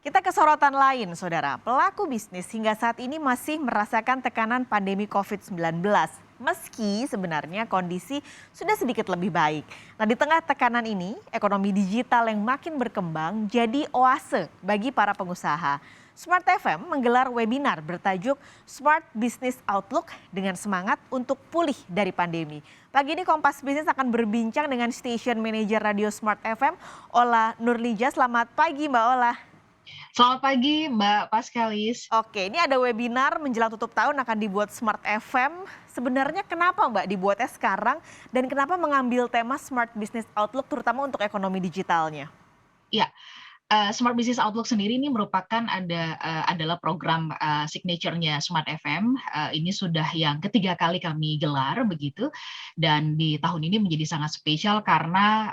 Kita ke sorotan lain, Saudara. Pelaku bisnis hingga saat ini masih merasakan tekanan pandemi COVID-19. Meski sebenarnya kondisi sudah sedikit lebih baik. Nah, di tengah tekanan ini, ekonomi digital yang makin berkembang jadi oase bagi para pengusaha. Smart FM menggelar webinar bertajuk Smart Business Outlook dengan semangat untuk pulih dari pandemi. Pagi ini Kompas Bisnis akan berbincang dengan Station Manager Radio Smart FM, Ola Nurlija. Selamat pagi, Mbak Ola. Selamat pagi Mbak Paskalis. Oke, ini ada webinar menjelang tutup tahun akan dibuat Smart FM. Sebenarnya kenapa Mbak dibuatnya sekarang dan kenapa mengambil tema Smart Business Outlook terutama untuk ekonomi digitalnya? Ya, Smart Business Outlook sendiri ini merupakan adalah program, signature-nya Smart FM. Ini sudah yang ketiga kali kami gelar begitu, dan di tahun ini menjadi sangat spesial karena,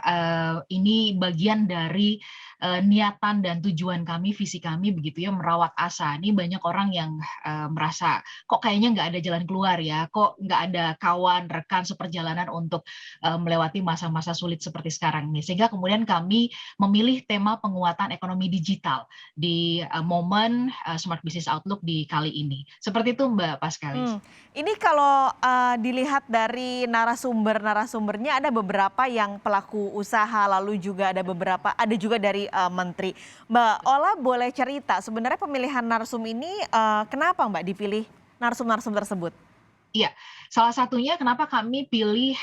ini bagian dari, niatan dan tujuan kami, visi kami begitu ya, merawat asa. Ini banyak orang yang, merasa, "Kok kayaknya nggak ada jalan keluar ya? Kok nggak ada kawan, rekan seperjalanan untuk, melewati masa-masa sulit seperti sekarang ini?" Sehingga kemudian kami memilih tema penguatan ekonomi digital di momen Smart Business Outlook di kali ini. Seperti itu Mbak Paskalis. Ini kalau dilihat dari narasumbernya ada beberapa yang pelaku usaha lalu juga ada juga dari menteri. Mbak Ola boleh cerita sebenarnya pemilihan narsum ini kenapa Mbak dipilih narsum-narsum tersebut? Iya, salah satunya kenapa kami pilih,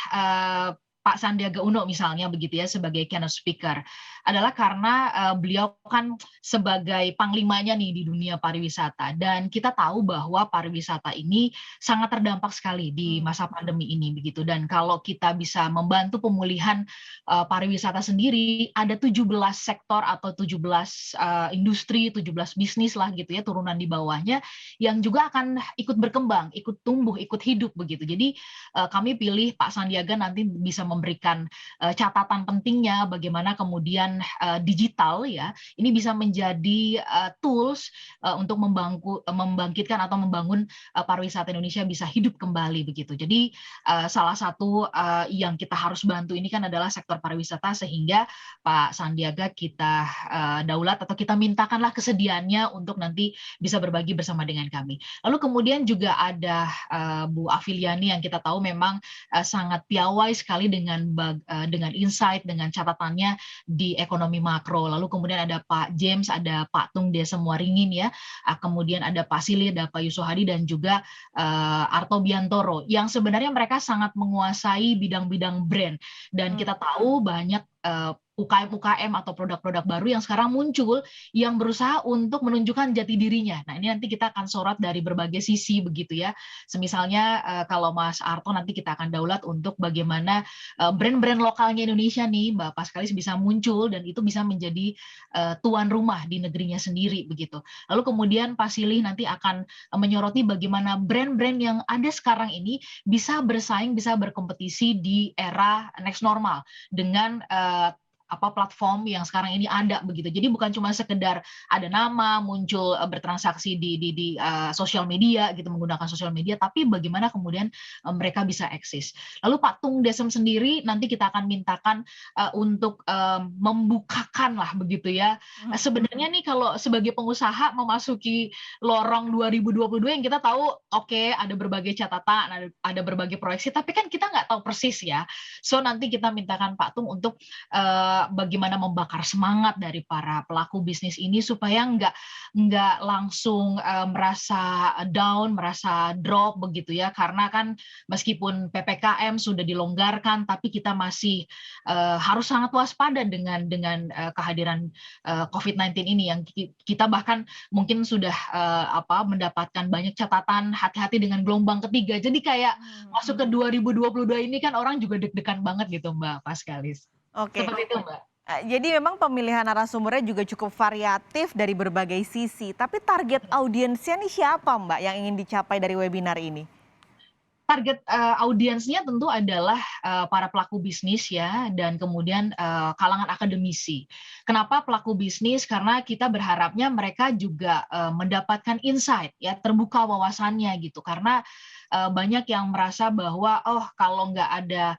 Pak Sandiaga Uno misalnya begitu ya sebagai keynote speaker, adalah karena, beliau kan sebagai panglimanya nih di dunia pariwisata dan kita tahu bahwa pariwisata ini sangat terdampak sekali di masa pandemi ini begitu dan kalau kita bisa membantu pemulihan, pariwisata sendiri ada 17 sektor atau 17, industri, 17 bisnis lah gitu ya turunan di bawahnya yang juga akan ikut berkembang, ikut tumbuh, ikut hidup begitu. Jadi, kami pilih Pak Sandiaga nanti bisa memberikan, catatan pentingnya bagaimana kemudian, digital ya, ini bisa menjadi, tools, untuk membangkitkan atau membangun, pariwisata Indonesia bisa hidup kembali begitu. Jadi, salah satu, yang kita harus bantu ini kan adalah sektor pariwisata sehingga Pak Sandiaga kita, daulat atau kita mintakanlah kesediaannya untuk nanti bisa berbagi bersama dengan kami. Lalu kemudian juga ada, Bu Afiliani yang kita tahu memang, sangat piawai sekali dengan insight, dengan catatannya di ekonomi makro. Lalu kemudian ada Pak James, ada Pak Tung Desem Waringin ya, kemudian ada Pak Sili, ada Pak Yusuf Hadi dan juga, Arto Biantoro, yang sebenarnya mereka sangat menguasai bidang-bidang brand dan kita tahu banyak, UKM-UKM atau produk-produk baru yang sekarang muncul, yang berusaha untuk menunjukkan jati dirinya. Nah, ini nanti kita akan sorot dari berbagai sisi begitu ya. Semisalnya, kalau Mas Arto nanti kita akan daulat untuk bagaimana, brand-brand lokalnya Indonesia nih, Mbak Paskalis bisa muncul dan itu bisa menjadi, tuan rumah di negerinya sendiri begitu. Lalu kemudian Pak Silih nanti akan, menyoroti bagaimana brand-brand yang ada sekarang ini bisa bersaing, bisa berkompetisi di era next normal dengan, platform yang sekarang ini ada begitu. Jadi bukan cuma sekedar ada nama, muncul, bertransaksi di sosial media gitu, menggunakan sosial media, tapi bagaimana kemudian, mereka bisa eksis. Lalu Pak Tung Desem sendiri nanti kita akan mintakan, untuk, membukakan lah begitu ya. Sebenarnya nih kalau sebagai pengusaha memasuki lorong 2022 yang kita tahu, oke ada berbagai catatan, ada berbagai proyeksi, tapi kan kita nggak tahu persis ya. So nanti kita mintakan Pak Tung untuk, bagaimana membakar semangat dari para pelaku bisnis ini supaya nggak langsung, merasa down, merasa drop begitu ya. Karena kan meskipun PPKM sudah dilonggarkan, tapi kita masih, harus sangat waspada dengan, kehadiran, COVID-19 ini yang kita bahkan mungkin sudah, mendapatkan banyak catatan hati-hati dengan gelombang ketiga. Jadi kayak masuk ke 2022 ini kan orang juga deg-degan banget gitu Mbak Paskalis. Oke. Seperti itu, Mbak. Jadi memang pemilihan narasumbernya juga cukup variatif dari berbagai sisi. Tapi target audiensnya nih siapa Mbak yang ingin dicapai dari webinar ini? Target, audiensnya tentu adalah, para pelaku bisnis ya, dan kemudian, kalangan akademisi. Kenapa pelaku bisnis? Karena kita berharapnya mereka juga, mendapatkan insight ya, terbuka wawasannya gitu. Karena, banyak yang merasa bahwa, oh kalau nggak ada,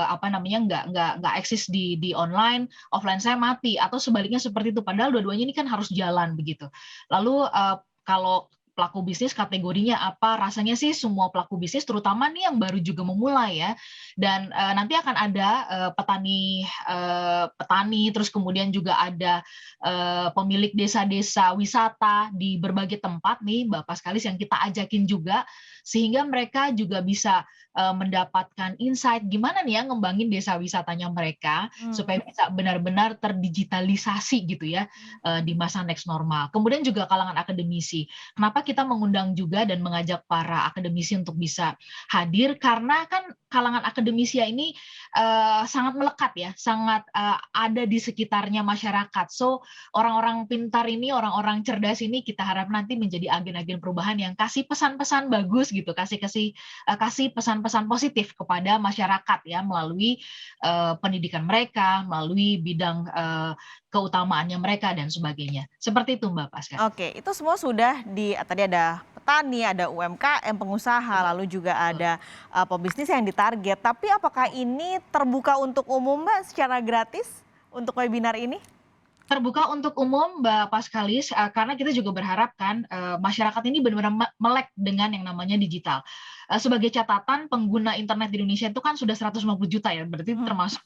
apa namanya, nggak eksis di online, offline saya mati, atau sebaliknya seperti itu. Padahal dua-duanya ini kan harus jalan begitu. Lalu, kalau pelaku bisnis kategorinya apa? Rasanya sih semua pelaku bisnis terutama nih yang baru juga memulai ya. Dan, nanti akan ada, petani, terus kemudian juga ada, pemilik desa-desa wisata di berbagai tempat nih, Bapak sekaligus yang kita ajakin juga, sehingga mereka juga bisa, mendapatkan insight gimana nih ya ngembangin desa wisatanya mereka, Hmm. supaya bisa benar-benar terdigitalisasi gitu ya, di masa next normal. Kemudian juga kalangan akademisi. Kenapa kita mengundang juga dan mengajak para akademisi untuk bisa hadir, karena kan kalangan akademisi ini, sangat melekat ya, sangat, ada di sekitarnya masyarakat. So, orang-orang pintar ini, orang-orang cerdas ini kita harap nanti menjadi agen-agen perubahan yang kasih pesan-pesan bagus gitu, kasih pesan-pesan positif kepada masyarakat ya, melalui, pendidikan mereka, melalui bidang, keutamaannya mereka dan sebagainya. Seperti itu Mbak Pasca. Oke, itu semua sudah tadi ada petani, ada UMKM, pengusaha, lalu juga ada pebisnis yang ditarget. Tapi apakah ini terbuka untuk umum, Mbak, secara gratis untuk webinar ini? Terbuka untuk umum Mbak Paskalis, karena kita juga berharap kan, masyarakat ini benar-benar melek dengan yang namanya digital. Sebagai catatan pengguna internet di Indonesia itu kan sudah 150 juta ya, berarti Mhm. termasuk,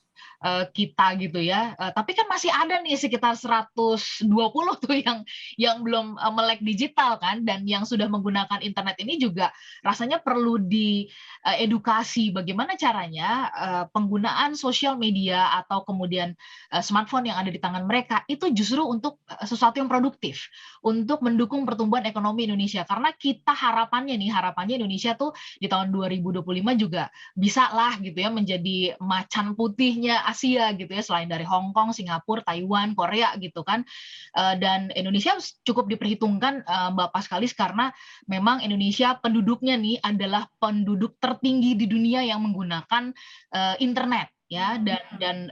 kita gitu ya, tapi kan masih ada nih sekitar 120 tuh yang belum, melek digital kan, dan yang sudah menggunakan internet ini juga rasanya perlu edukasi bagaimana caranya, penggunaan sosial media atau kemudian, smartphone yang ada di tangan mereka itu justru untuk, sesuatu yang produktif, untuk mendukung pertumbuhan ekonomi Indonesia. Karena kita harapannya Indonesia tuh di tahun 2025 juga bisalah gitu ya menjadi macan putihnya Asia gitu ya, selain dari Hong Kong, Singapura, Taiwan, Korea gitu kan. Dan Indonesia cukup diperhitungkan, Mbak Paskalis, karena memang Indonesia penduduknya nih adalah penduduk tertinggi di dunia yang menggunakan, internet ya, dan,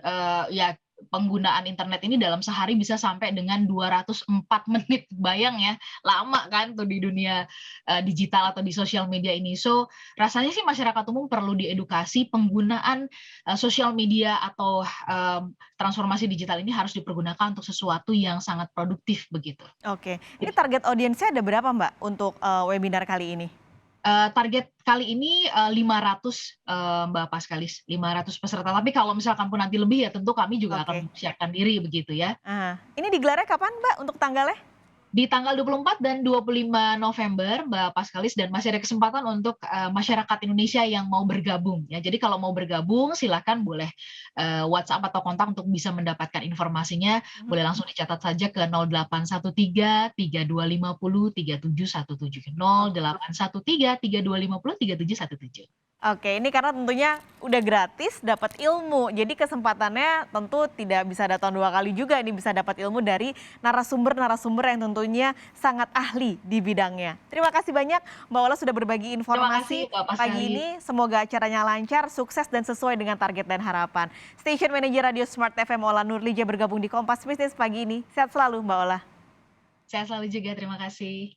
ya penggunaan internet ini dalam sehari bisa sampai dengan 204 menit. Bayang ya, lama kan tuh di dunia, digital atau di sosial media ini. So, rasanya sih masyarakat umum perlu diedukasi penggunaan, sosial media atau, transformasi digital ini harus dipergunakan untuk sesuatu yang sangat produktif begitu. Oke, ini target audiensnya ada berapa, Mbak, untuk webinar kali ini? Target kali ini, 500, Mbak Paskalis, 500 peserta. Tapi kalau misalkan pun nanti lebih ya tentu kami juga akan Oke. mempersiapkan diri begitu ya. Ini digelarnya kapan, Mbak, untuk tanggalnya? Di tanggal 24 dan 25 November, Mbak Paskalis, dan masih ada kesempatan untuk, masyarakat Indonesia yang mau bergabung ya. Jadi kalau mau bergabung silakan boleh, WhatsApp atau kontak untuk bisa mendapatkan informasinya, Mhm. boleh langsung dicatat saja ke 0813 3250 3717, Oke. 0813 3250 3717. Oke, ini karena tentunya udah gratis dapat ilmu. Jadi kesempatannya tentu tidak bisa datang 2 kali juga ini bisa dapat ilmu dari narasumber-narasumber yang tentunya sangat ahli di bidangnya. Terima kasih banyak Mbak Ola sudah berbagi Terima kasih informasi Mbak pagi Paskalis. ini. Semoga acaranya lancar, sukses dan sesuai dengan target dan harapan. Station Manager Radio Smart FM Ola Nurlija bergabung di Kompas Bisnis pagi ini. Sehat selalu Mbak Ola. Sehat selalu juga, terima kasih.